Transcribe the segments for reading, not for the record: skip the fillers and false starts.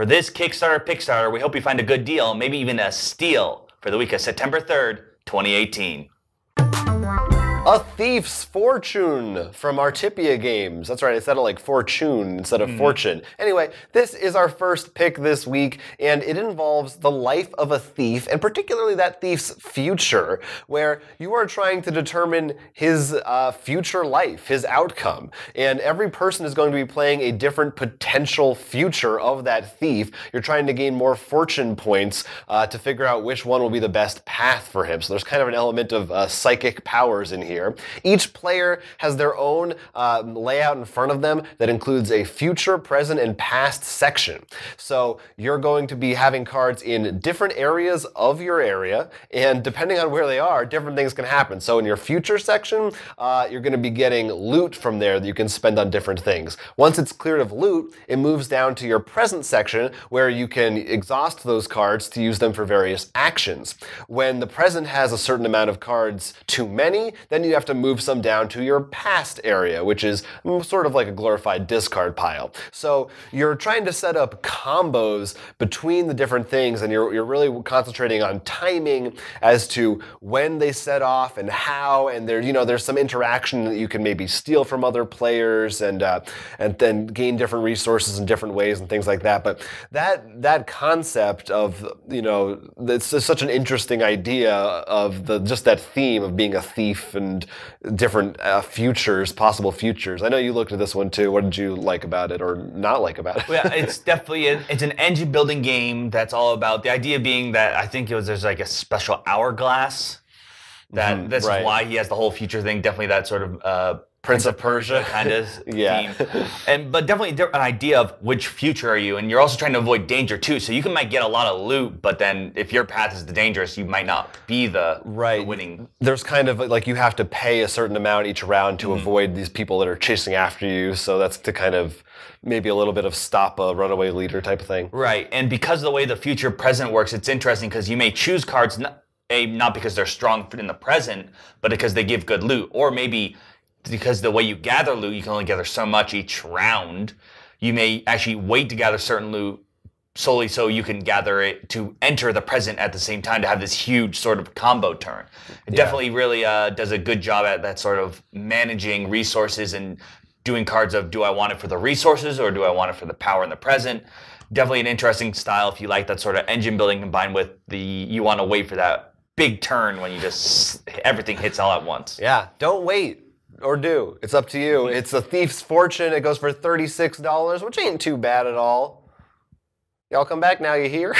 For this Kickstarter Pickstarter, we hope you find a good deal, maybe even a steal for the week of September 3rd, 2018. A Thief's Fortune from Artipia Games. That's right, I said it like fortune instead of fortune. Anyway, this is our first pick this week, and it involves the life of a thief, and particularly that thief's future, where you are trying to determine his future life, his outcome. And every person is going to be playing a different potential future of that thief. You're trying to gain more fortune points to figure out which one will be the best path for him. So there's kind of an element of psychic powers in here. Each player has their own layout in front of them that includes a future, present, and past section. So you're going to be having cards in different areas of your area, and depending on where they are, different things can happen. So in your future section, you're going to be getting loot from there that you can spend on different things. Once it's cleared of loot, it moves down to your present section where you can exhaust those cards to use them for various actions. When the present has a certain amount of cards too many, then you have to move some down to your past area, which is sort of like a glorified discard pile. So you're trying to set up combos between the different things, and you're really concentrating on timing as to when they set off and how, and there's some interaction that you can maybe steal from other players and then gain different resources in different ways and things like that. But that concept of, it's such an interesting idea of just that theme of being a thief and different possible futures. I know you looked at this one too. What did you like about it or not like about it? Well, yeah, it's definitely it's an engine building game that's all about the idea being that I think there's like a special hourglass that's right. why he has the whole future thing. Definitely that sort of Prince of Persia kind of yeah. theme. But definitely an idea of which future are you, and you're also trying to avoid danger too. So you might get a lot of loot, but then if your path is the dangerous, you might not be the winning. There's kind of like you have to pay a certain amount each round to avoid these people that are chasing after you. So that's to kind of maybe a little bit of stop a runaway leader type of thing. Right, and because of the way the future present works, it's interesting because you may choose cards not because they're strong in the present, but because they give good loot, or maybe because the way you gather loot, you can only gather so much each round. You may actually wait to gather certain loot solely so you can gather it to enter the present at the same time to have this huge sort of combo turn. It definitely really does a good job at that sort of managing resources and doing cards of, do I want it for the resources or do I want it for the power in the present? Definitely an interesting style if you like that sort of engine building combined with you want to wait for that big turn when you just, everything hits all at once. Yeah, don't wait. Or do. It's up to you. It's a Thief's Fortune. It goes for $36, which ain't too bad at all. Y'all come back now, you hear?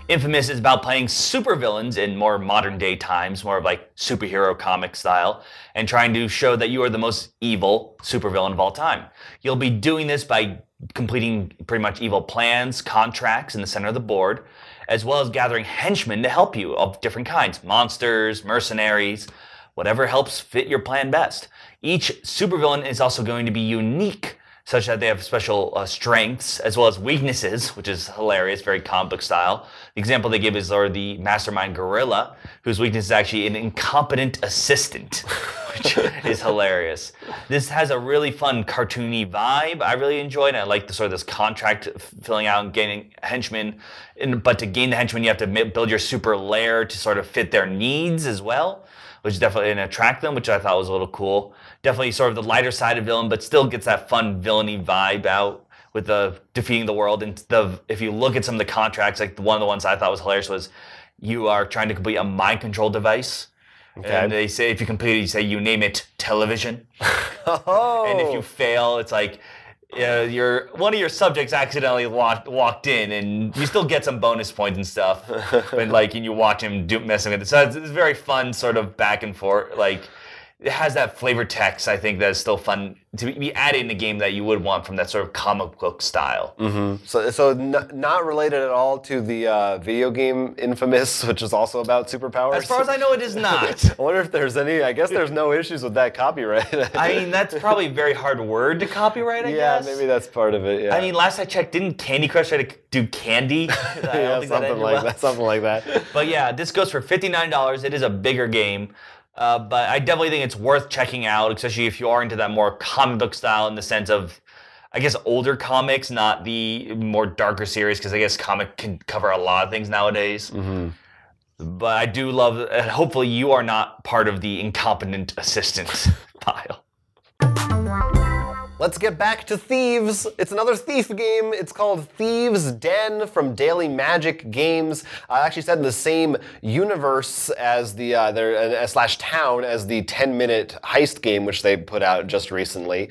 Infamous is about playing supervillains in more modern day times, more of like superhero comic style, and trying to show that you are the most evil supervillain of all time. You'll be doing this by completing pretty much evil plans, contracts in the center of the board, as well as gathering henchmen to help you of different kinds, monsters, mercenaries, whatever helps fit your plan best. Each supervillain is also going to be unique, such that they have special strengths as well as weaknesses, which is hilarious, very comic book style. The example they give is the mastermind gorilla, whose weakness is actually an incompetent assistant, which is hilarious. This has a really fun cartoony vibe. I really enjoyed it. I like the sort of this contract filling out and gaining henchmen. But to gain the henchmen, you have to build your super lair to sort of fit their needs as well, which definitely didn't attract them, which I thought was a little cool. Definitely sort of the lighter side of villain, but still gets that fun villainy vibe out with the defeating the world. And if you look at some of the contracts, like one of the ones I thought was hilarious was you are trying to complete a mind control device. Okay. And they say if you complete it, you say you name it television. Oh. And if you fail, it's like one of your subjects accidentally walked in, and you still get some bonus points and stuff. But and you watch him messing with it. So it's very fun, sort of back and forth. It has that flavor text, I think, that is still fun to be added in a game that you would want from that sort of comic book style. Mm-hmm. So not related at all to the video game Infamous, which is also about superpowers? As far as I know, it is not. I wonder if there's any, I guess there's no issues with that copyright. I mean, that's probably a very hard word to copyright, I guess. Yeah, maybe that's part of it, yeah. I mean, last I checked, didn't Candy Crush try to do candy? Something like that. But yeah, this goes for $59. It is a bigger game. But I definitely think it's worth checking out, especially if you are into that more comic book style in the sense of, I guess, older comics, not the more darker series, because I guess comic can cover a lot of things nowadays. But I do love, and hopefully you are not part of the incompetent assistant pile. Let's get back to Thieves. It's another thief game. It's called Thieves' Den from Daily Magic Games. Actually set in the same universe as the slash town as the 10-minute heist game, which they put out just recently.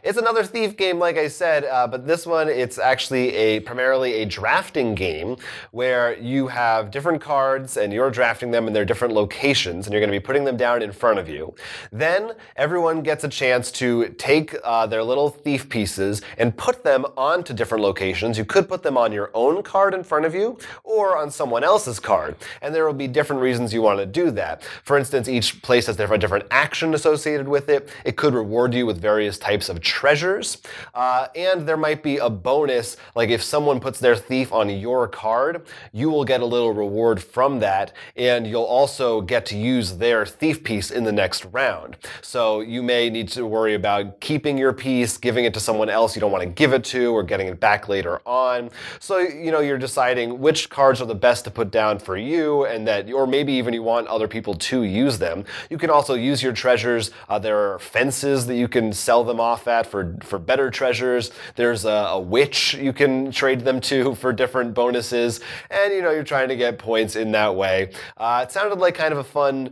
It's another thief game, like I said, but this one it's actually primarily a drafting game where you have different cards and you're drafting them in their different locations, and you're going to be putting them down in front of you. Then everyone gets a chance to take their little thief pieces and put them onto different locations. You could put them on your own card in front of you or on someone else's card. And there will be different reasons you want to do that. For instance, each place has a different action associated with it. It could reward you with various types of treasures. And there might be a bonus, like if someone puts their thief on your card, you will get a little reward from that, and you'll also get to use their thief piece in the next round. So you may need to worry about keeping your piece, giving it to someone else you don't want to give it to, or getting it back later on. So, you're deciding which cards are the best to put down for you, and or maybe even you want other people to use them. You can also use your treasures. There are fences that you can sell them off at for better treasures. There's a witch you can trade them to for different bonuses, and you're trying to get points in that way. It sounded like kind of a fun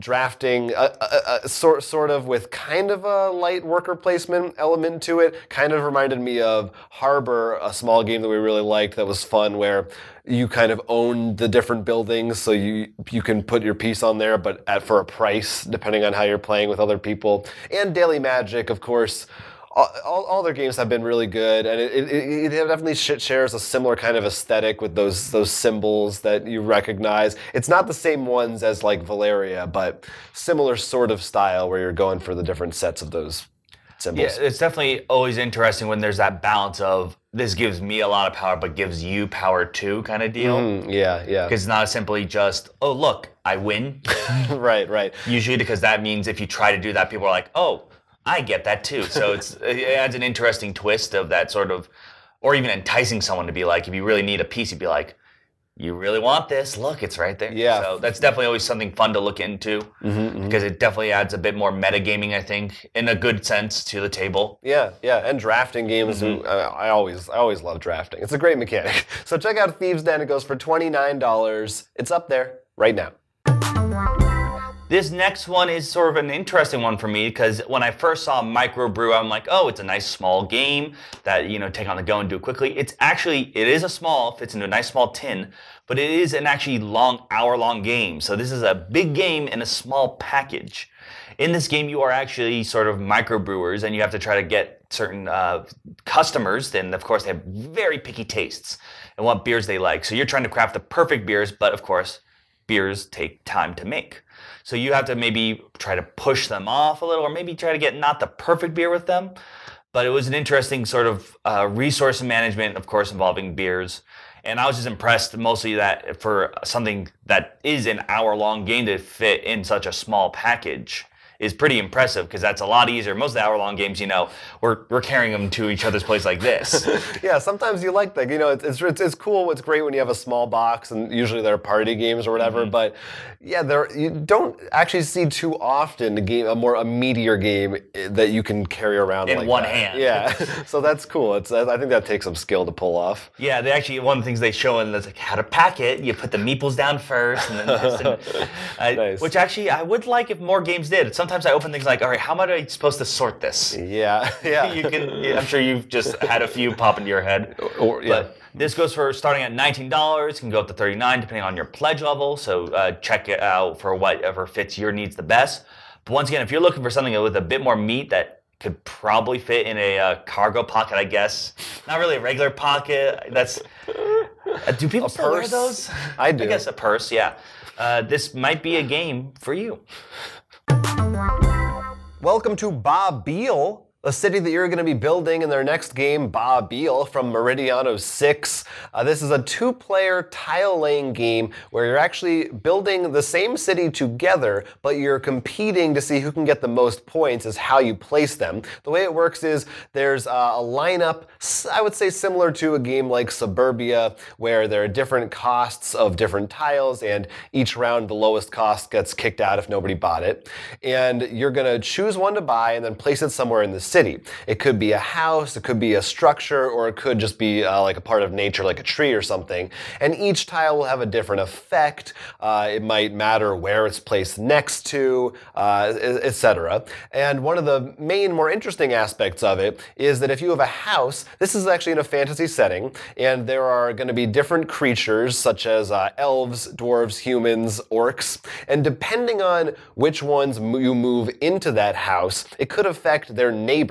drafting, sort of with kind of a light worker placement element to it. Kind of reminded me of Harbor, a small game that we really liked that was fun, where you kind of own the different buildings, so you can put your piece on there, but for a price, depending on how you're playing with other people. And Daily Magic, of course, all their games have been really good, and it definitely shares a similar kind of aesthetic with those symbols that you recognize. It's not the same ones as like Valeria, but similar sort of style where you're going for the different sets of those symbols. Yeah, it's definitely always interesting when there's that balance of this gives me a lot of power but gives you power too kind of deal. Yeah. Because it's not simply just, oh, look, I win. Right. Usually because that means if you try to do that, people are like, oh, I get that too. So it adds an interesting twist of that sort of, or even enticing someone to be like, if you really need a piece, you'd be like, you really want this? Look, it's right there. Yeah. So that's definitely always something fun to look into, because it definitely adds a bit more metagaming, I think, in a good sense, to the table. Yeah, and drafting games. I always love drafting. It's a great mechanic. So check out Thieves' Den. It goes for $29. It's up there right now. This next one is sort of an interesting one for me, because when I first saw Microbrew, I'm like, oh, it's a nice small game that, take on the go and do quickly. It is a small, fits into a nice small tin, but it is an actually hour-long game. So this is a big game in a small package. In this game, you are actually sort of microbrewers, and you have to try to get certain customers. And of course, they have very picky tastes and what beers they like. So you're trying to craft the perfect beers, but of course, beers take time to make. So you have to maybe try to push them off a little, or maybe try to get not the perfect beer with them. But it was an interesting sort of resource management, of course, involving beers. And I was just impressed mostly that for something that is an hour-long game to fit in such a small package is pretty impressive, because that's a lot easier. Most of the hour-long games, we're carrying them to each other's place like this. Yeah, sometimes you like that. It's cool. It's great when you have a small box, and usually they're party games or whatever. But yeah, you don't actually see too often a meatier game that you can carry around in like one that. hand. Yeah, so that's cool. I think that takes some skill to pull off. Yeah, one of the things they show in is like how to pack it. You put the meeples down first, and then this, nice. Which actually I would like if more games did. Sometimes I open things like, all right, how am I supposed to sort this? Yeah. I'm sure you've just had a few pop into your head. But this goes for starting at $19, can go up to $39 depending on your pledge level. So check it out for whatever fits your needs the best. But once again, if you're looking for something with a bit more meat that could probably fit in a cargo pocket, I guess. Not really a regular pocket. That's do people still wear those? I do. I guess a purse, yeah. This might be a game for you. Welcome to Bob Beal. The city that you're going to be building in their next game, Ba Beal from Meridiano 6. This is a 2-player tile-laying game where you're actually building the same city together, but you're competing to see who can get the most points is how you place them. The way it works is there's a lineup, I would say similar to a game like Suburbia, where there are different costs of different tiles, and each round the lowest cost gets kicked out if nobody bought it. And you're going to choose one to buy and then place it somewhere in the city. It could be a house, it could be a structure, or it could just be like a part of nature, like a tree or something. And each tile will have a different effect. It might matter where it's placed next to, etc. And one of the main, more interesting aspects of it is that if you have a house, this is actually in a fantasy setting, and there are going to be different creatures such as elves, dwarves, humans, orcs, and depending on which ones you move into that house, it could affect their neighbors.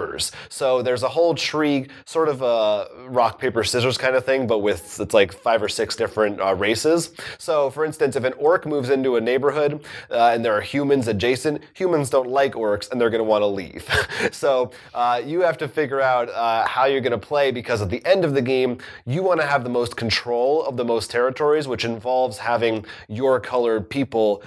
So there's a whole tree, sort of a rock, paper, scissors kind of thing, but with, it's like 5 or 6 different races. So for instance, if an orc moves into a neighborhood and there are humans adjacent, humans don't like orcs and they're going to want to leave. So you have to figure out how you're going to play, because at the end of the game, you want to have the most control of the most territories, which involves having your colored people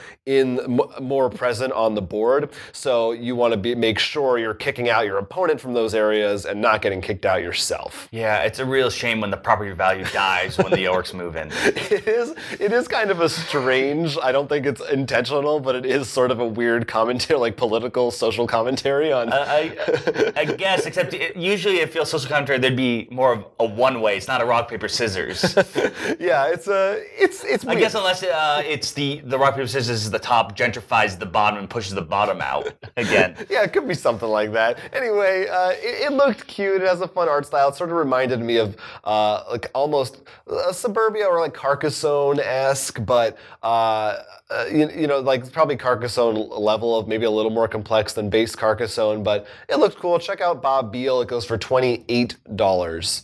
more present on the board. So you want to make sure you're kicking out your opponent from those areas and not getting kicked out yourself. Yeah, it's a real shame when the property value dies when the orcs move in. It is kind of a strange, I don't think it's intentional, but it is sort of a weird commentary, like political, social commentary on... I guess, except usually if it feels social commentary, there'd be more of a one-way. It's not a rock, paper, scissors. Yeah, it's weird. I guess unless it's the rock, paper, scissors is the top, gentrifies the bottom, and pushes the bottom out again. Yeah, it could be something like that. Anyway, it looked cute. It has a fun art style. It sort of reminded me of like almost Suburbia or like Carcassonne-esque, but you know, like probably Carcassonne level of maybe a little more complex than base Carcassonne, but it looked cool. Check out Ba Beal. It goes for $28.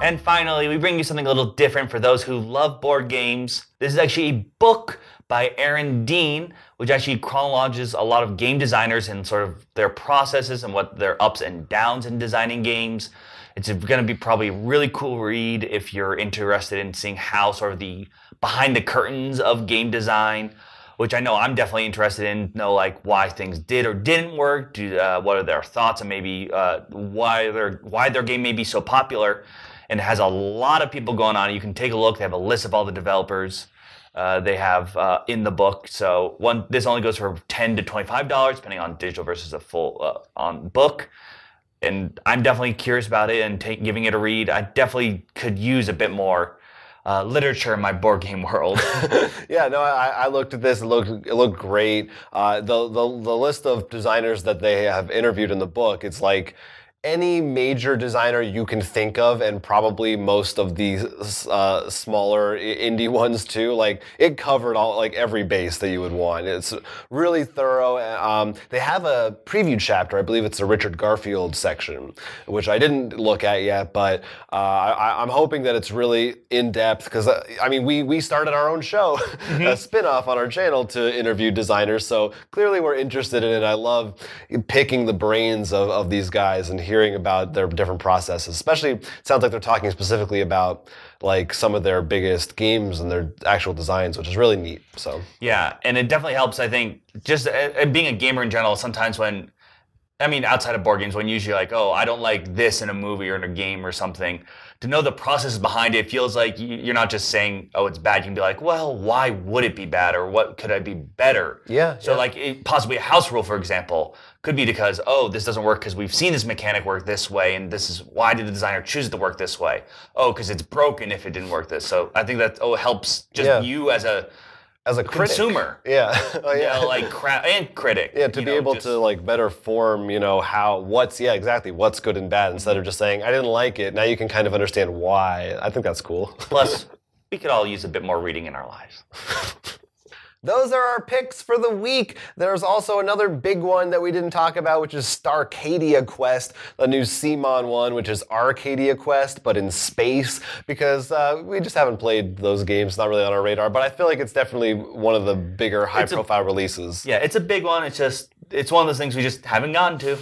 And finally, we bring you something a little different for those who love board games. This is actually a book by Aaron Dean, which actually chronologies a lot of game designers and sort of their processes and what their ups and downs in designing games. It's going to be probably a really cool read if you're interested in seeing how sort of the behind the curtains of game design, which I know I'm definitely interested in, know like why things did or didn't work, what are their thoughts, and maybe why their game may be so popular. And it has a lot of people going on. You can take a look. They have a list of all the developers they have in the book. So this only goes for $10 to $25, depending on digital versus a full on book. And I'm definitely curious about it and giving it a read. I definitely could use a bit more literature in my board game world. Yeah, no, I looked at this. It looked great. The list of designers that they have interviewed in the book, it's like any major designer you can think of, and probably most of these smaller indie ones too. Like it covered every base that you would want. It's really thorough. They have a preview chapter. I believe it's the Richard Garfield section, which I didn't look at yet, but I'm hoping that it's really in depth, because I mean we started our own show, a spin-off on our channel to interview designers. So clearly we're interested in it. I love picking the brains of these guys and hearing about their different processes. Especially, it sounds like they're talking specifically about like some of their biggest games and their actual designs, which is really neat. So yeah, and it definitely helps. I think just being a gamer in general. Sometimes when, I mean, outside of board games, when usually like, oh, I don't like this in a movie or in a game or something, to know the processes behind it feels like you're not just saying, oh, it's bad. You can be like, well, why would it be bad, or what could I be better? Yeah. So like possibly a house rule, for example, could be because, oh, this doesn't work because we've seen this mechanic work this way, and this is why did the designer choose it to work this way? Oh, because it's broken if it didn't work this. So I think that helps just you as a consumer. Yeah. Oh, yeah. And critic. Yeah, to be able to like better form, what's good and bad, instead of just saying, I didn't like it. Now you can kind of understand why. I think that's cool. Plus, we could all use a bit more reading in our lives. Those are our picks for the week. There's also another big one that we didn't talk about, which is Starcadia Quest, the new CMON one, which is Arcadia Quest, but in space, because we just haven't played those games, not really on our radar, but I feel like it's definitely one of the bigger high-profile releases. Yeah, it's a big one. It's one of those things we just haven't gotten to.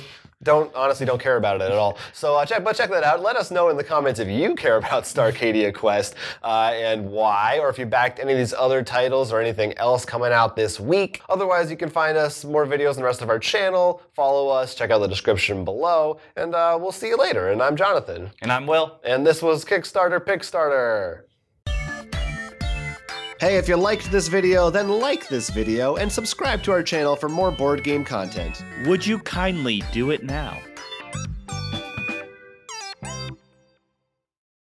honestly don't care about it at all. So check that out. Let us know in the comments if you care about Starcadia Quest and why, or if you backed any of these other titles or anything else coming out this week. Otherwise, you can find us more videos on the rest of our channel. Follow us, check out the description below, and we'll see you later. And I'm Jonathan. And I'm Will. And this was Kickstarter Pickstarter. Hey, if you liked this video, then like this video and subscribe to our channel for more board game content. Would you kindly do it now?